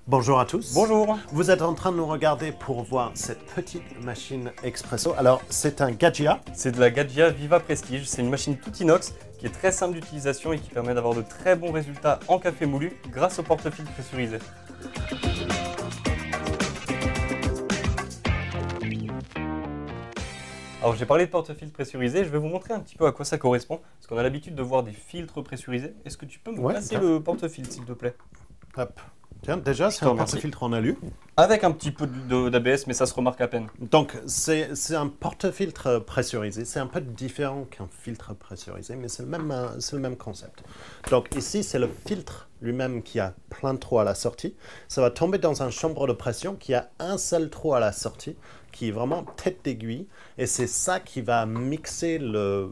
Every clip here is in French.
Bonjour à tous. Bonjour. Vous êtes en train de nous regarder pour voir cette petite machine Expresso. Alors, c'est un Gaggia. C'est de la Gaggia Viva Prestige. C'est une machine toute inox qui est très simple d'utilisation et qui permet d'avoir de très bons résultats en café moulu grâce au porte-filtre pressurisé. Alors j'ai parlé de porte-filtre pressurisé, je vais vous montrer un petit peu à quoi ça correspond, parce qu'on a l'habitude de voir des filtres pressurisés. Est-ce que tu peux me passer le porte-filtre s'il te plaît? Hop. Tiens, déjà, c'est un porte-filtre en alu. Avec un petit peu d'ABS, mais ça se remarque à peine. Donc, c'est un porte-filtre pressurisé. C'est un peu différent qu'un filtre pressurisé, mais c'est le même concept. Donc, ici, c'est le filtre lui-même qui a plein de trous à la sortie. Ça va tomber dans une chambre de pression qui a un seul trou à la sortie, qui est vraiment tête d'aiguille. Et c'est ça qui va mixer le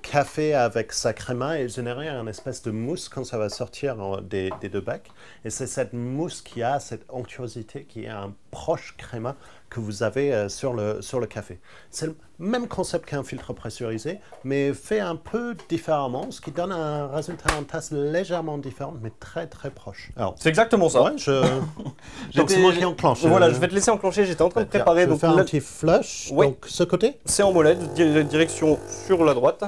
café avec sa créma et générer une espèce de mousse quand ça va sortir des deux bacs. Et c'est cette mousse qui a cette onctuosité qui est un proche créma que vous avez sur le café. C'est le même concept qu'un filtre pressurisé, mais fait un peu différemment, ce qui donne un résultat en tasse légèrement différent, mais très très proche. C'est exactement ça. Ouais, donc c'est moi qui enclenche. Voilà, je vais te laisser enclencher, j'étais en train de préparer. Je vais faire un petit flush, oui. Donc ce côté. C'est en molette, direction sur la droite.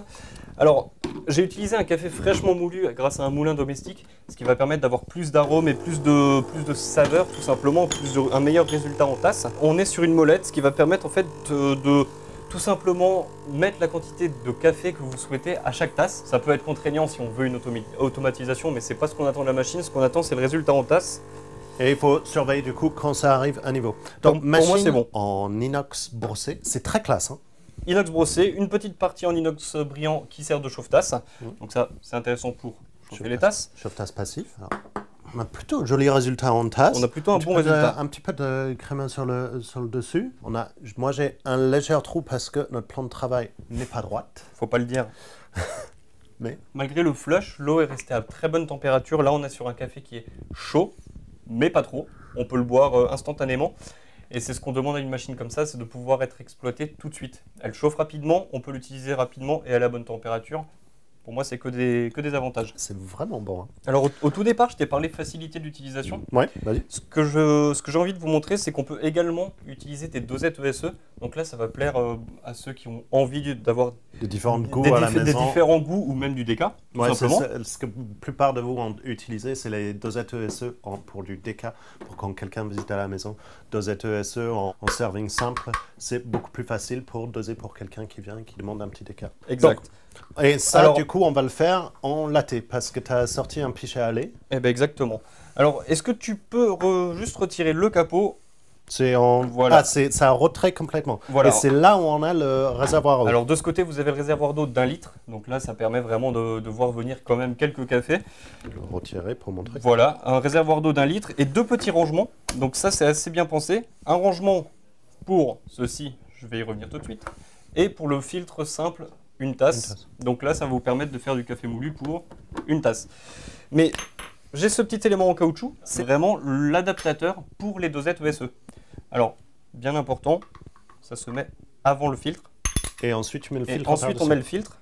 Alors, j'ai utilisé un café fraîchement moulu grâce à un moulin domestique, ce qui va permettre d'avoir plus d'arômes et plus de saveur, tout simplement, un meilleur résultat en tasse. On est sur une molette, ce qui va permettre en fait de tout simplement mettre la quantité de café que vous souhaitez à chaque tasse. Ça peut être contraignant si on veut une automatisation, mais c'est pas ce qu'on attend de la machine. Ce qu'on attend, c'est le résultat en tasse. Et il faut surveiller du coup quand ça arrive à niveau. Donc, machine pour moi, c'est bon. En inox brossé, c'est très classe. Hein. Inox brossé, une petite partie en inox brillant qui sert de chauffe-tasse. Donc ça, c'est intéressant pour chauffer les tasses. Chauffe-tasse passif. Alors, on a plutôt un joli résultat en tasse. On a plutôt un bon résultat. Un petit peu de crémeux sur le dessus. Moi, j'ai un léger trou parce que notre plan de travail n'est pas droite. Faut pas le dire. Mais malgré le flush, l'eau est restée à très bonne température. Là, on est sur un café qui est chaud, mais pas trop. On peut le boire instantanément. Et c'est ce qu'on demande à une machine comme ça, c'est de pouvoir être exploitée tout de suite. Elle chauffe rapidement, on peut l'utiliser rapidement et à la bonne température. Pour moi, c'est que des avantages. C'est vraiment bon. Hein. Alors, au tout départ, je t'ai parlé de facilité d'utilisation. Ouais, vas-y. Ce que j'ai envie de vous montrer, c'est qu'on peut également utiliser des dosettes ESE. Donc là, ça va plaire à ceux qui ont envie d'avoir des différents goûts à la maison. Des différents goûts ou même du déca, tout simplement. Ce que la plupart de vous ont utilisé, c'est les dosettes ESE pour du déca, pour quand quelqu'un visite à la maison. Dosettes ESE en serving simple, c'est beaucoup plus facile pour doser pour quelqu'un qui vient et qui demande un petit déca. Exact. Donc, et ça, alors, du coup, on va le faire en latte, parce que tu as sorti un pichet à lait. Eh bien, exactement. Alors, est-ce que tu peux juste retirer le capot? C'est en... Voilà. Ah, ça retrait complètement. Voilà. Et c'est là où on a le réservoir d'eau. Alors, de ce côté, vous avez le réservoir d'eau d'1 litre. Donc là, ça permet vraiment de voir venir quand même quelques cafés. Je vais le retirer pour montrer. Voilà, un réservoir d'eau d'1 litre et 2 petits rangements. Donc ça, c'est assez bien pensé. Un rangement pour ceci, je vais y revenir tout de suite. Et pour le filtre simple, une tasse. Donc là, ça va vous permettre de faire du café moulu pour une tasse. Mais j'ai ce petit élément en caoutchouc, c'est vraiment l'adaptateur pour les dosettes ESE. Alors, bien important, ça se met avant le filtre. Et ensuite, tu mets le filtre. Et ensuite, on met le filtre.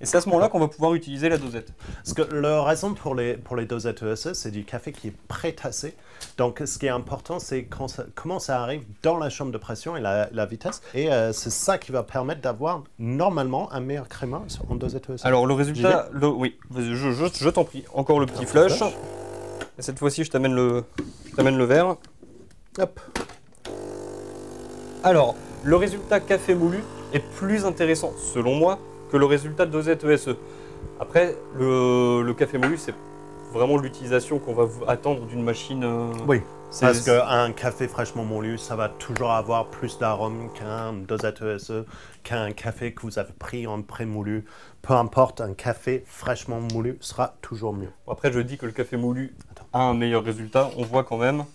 Et c'est à ce moment-là qu'on va pouvoir utiliser la dosette. Parce que la raison pour les dosettes ESE, c'est du café qui est pré-tassé. Donc, ce qui est important, c'est comment ça arrive dans la chambre de pression et la vitesse. Et c'est ça qui va permettre d'avoir normalement un meilleur créma en dosette ESE. Alors, le résultat, oui, je t'en prie. Encore le petit flush. Et cette fois-ci, je t'amène le verre. Hop. Alors, le résultat café moulu est plus intéressant, selon moi, que le résultat de dosette ESE. Après, le café moulu, c'est vraiment l'utilisation qu'on va attendre d'une machine. Oui, parce qu'un café fraîchement moulu, ça va toujours avoir plus d'arômes qu'un dosette ESE, qu'un café que vous avez pris en pré-moulu. Peu importe, un café fraîchement moulu sera toujours mieux. Après, je dis que le café moulu a un meilleur résultat. On voit quand même...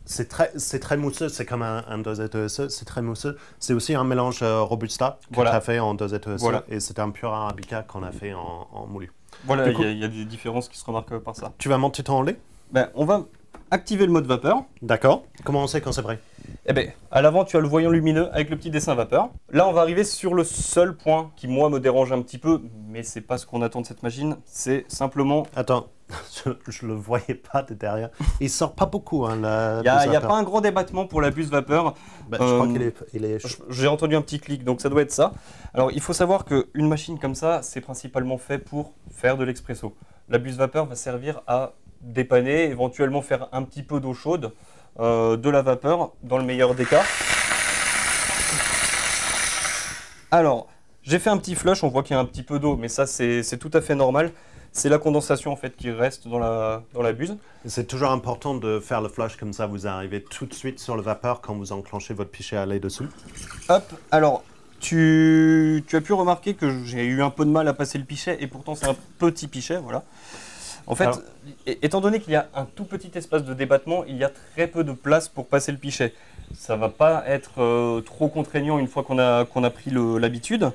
C'est très mousseux, c'est comme un dosette ESE, c'est très mousseux. C'est aussi un mélange Robusta qu'on a fait en dosette ESE et c'est un pur Arabica qu'on a fait en moulu. Voilà, il y a des différences qui se remarquent par ça. Tu vas monter ton lait? On va activer le mode vapeur. D'accord. Comment on sait quand c'est prêt? Eh bien, à l'avant, tu as le voyant lumineux avec le petit dessin vapeur. Là, on va arriver sur le seul point qui, moi, me dérange un petit peu, mais c'est pas ce qu'on attend de cette machine. C'est simplement... Attends, je le voyais pas de derrière. Il sort pas beaucoup, hein, Il n'y a pas un grand débattement pour la buse vapeur. Je crois qu'il est... J'ai entendu un petit clic, donc ça doit être ça. Alors, il faut savoir qu'une machine comme ça, c'est principalement fait pour faire de l'expresso. La buse vapeur va servir à dépanner, éventuellement faire un petit peu d'eau chaude, de la vapeur, dans le meilleur des cas. Alors, j'ai fait un petit flush, on voit qu'il y a un petit peu d'eau, mais ça c'est tout à fait normal. C'est la condensation en fait qui reste dans la buse. C'est toujours important de faire le flush comme ça, vous arrivez tout de suite sur le vapeur quand vous enclenchez votre pichet à lait dessous. Hop, alors tu as pu remarquer que j'ai eu un peu de mal à passer le pichet et pourtant c'est un petit pichet, voilà. En fait, alors, étant donné qu'il y a un tout petit espace de débattement, il y a très peu de place pour passer le pichet. Ça ne va pas être trop contraignant une fois qu'on a pris l'habitude.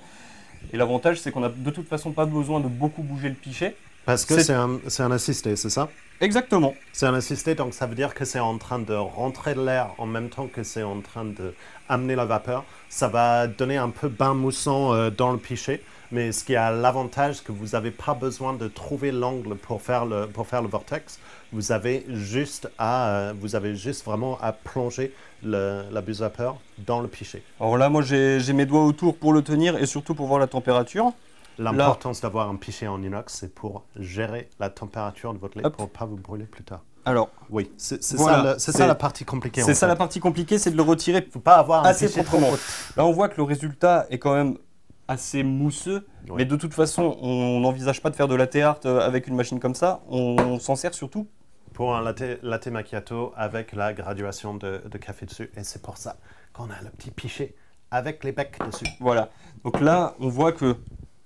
Et l'avantage, c'est qu'on n'a de toute façon pas besoin de beaucoup bouger le pichet. Parce que c'est un assisté, c'est ça? Exactement. C'est un assisté, donc ça veut dire que c'est en train de rentrer de l'air en même temps que c'est en train d'amener la vapeur. Ça va donner un peu bain moussant dans le pichet. Mais ce qui a l'avantage, c'est que vous n'avez pas besoin de trouver l'angle pour faire le vortex. Vous avez juste vraiment à plonger la buse vapeur dans le pichet. Alors là, moi, j'ai mes doigts autour pour le tenir et surtout pour voir la température. L'importance d'avoir un pichet en inox, c'est pour gérer la température de votre lait pour ne pas vous brûler plus tard. Alors, oui, c'est ça la partie compliquée. C'est ça la partie compliquée, c'est de le retirer. Il ne faut pas avoir un assez pichet proprement. trop haut. Là, on voit que le résultat est quand même assez mousseux, oui. Mais de toute façon, on n'envisage pas de faire de latte art avec une machine comme ça. On s'en sert surtout pour un latte macchiato avec la graduation de café dessus. Et c'est pour ça qu'on a le petit pichet avec les becs dessus. Voilà. Donc là, on voit que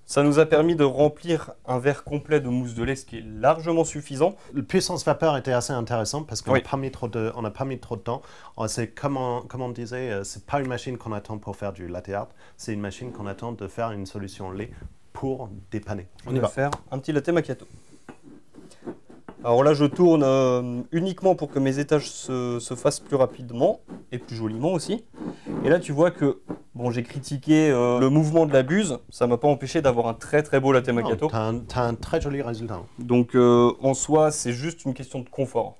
ça nous a permis de remplir un verre complet de mousse de lait, ce qui est largement suffisant. La puissance vapeur était assez intéressante parce qu'on n'a pas mis trop de temps. C'est comme on disait, c'est pas une machine qu'on attend pour faire du latte art, c'est une machine qu'on attend de faire une solution lait pour dépanner. On va faire un petit latte macchiato. Alors là, je tourne uniquement pour que mes étages se fassent plus rapidement et plus joliment aussi. Et là, tu vois que bon, j'ai critiqué le mouvement de la buse. Ça ne m'a pas empêché d'avoir un très très beau latte macchiato. Tu as un très joli résultat. Donc en soi, c'est juste une question de confort.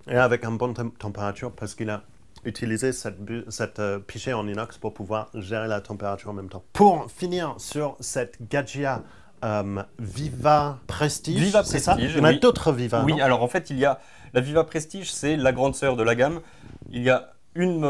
Et avec une bonne température parce qu'il a utilisé cette pichet en inox pour pouvoir gérer la température en même temps. Pour finir sur cette Gaggia Viva Prestige, c'est ça? Il y en a d'autres Viva. Oui, alors en fait, il y a la Viva Prestige, c'est la grande sœur de la gamme. Il y a une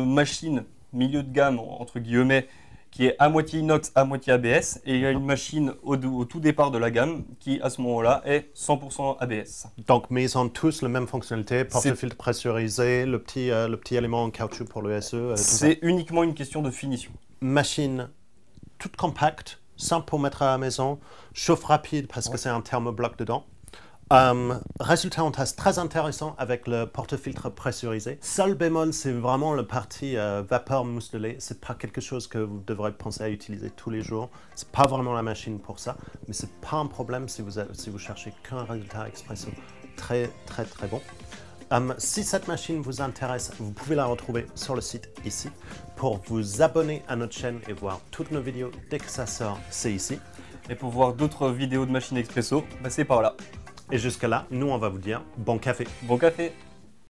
machine milieu de gamme, entre guillemets, qui est à moitié inox, à moitié ABS. Et il y a une machine au tout départ de la gamme qui, à ce moment-là, est 100% ABS. Donc, mais ils ont tous la même fonctionnalité, porte-filtre pressurisé, le petit élément en caoutchouc pour le SE. C'est uniquement une question de finition. Machine toute compacte, simple pour mettre à la maison, chauffe rapide parce que c'est un thermobloc dedans. Résultat en tasse très intéressant avec le porte-filtre pressurisé. Seul bémol, c'est vraiment le parti vapeur mousse de lait. C'est pas quelque chose que vous devrez penser à utiliser tous les jours. C'est pas vraiment la machine pour ça, mais c'est pas un problème si vous cherchez qu'un résultat expresso très très très bon. Si cette machine vous intéresse, vous pouvez la retrouver sur le site ici. Pour vous abonner à notre chaîne et voir toutes nos vidéos dès que ça sort, c'est ici. Et pour voir d'autres vidéos de machines expresso, c'est par là. Et jusque là, nous on va vous dire bon café. Bon café.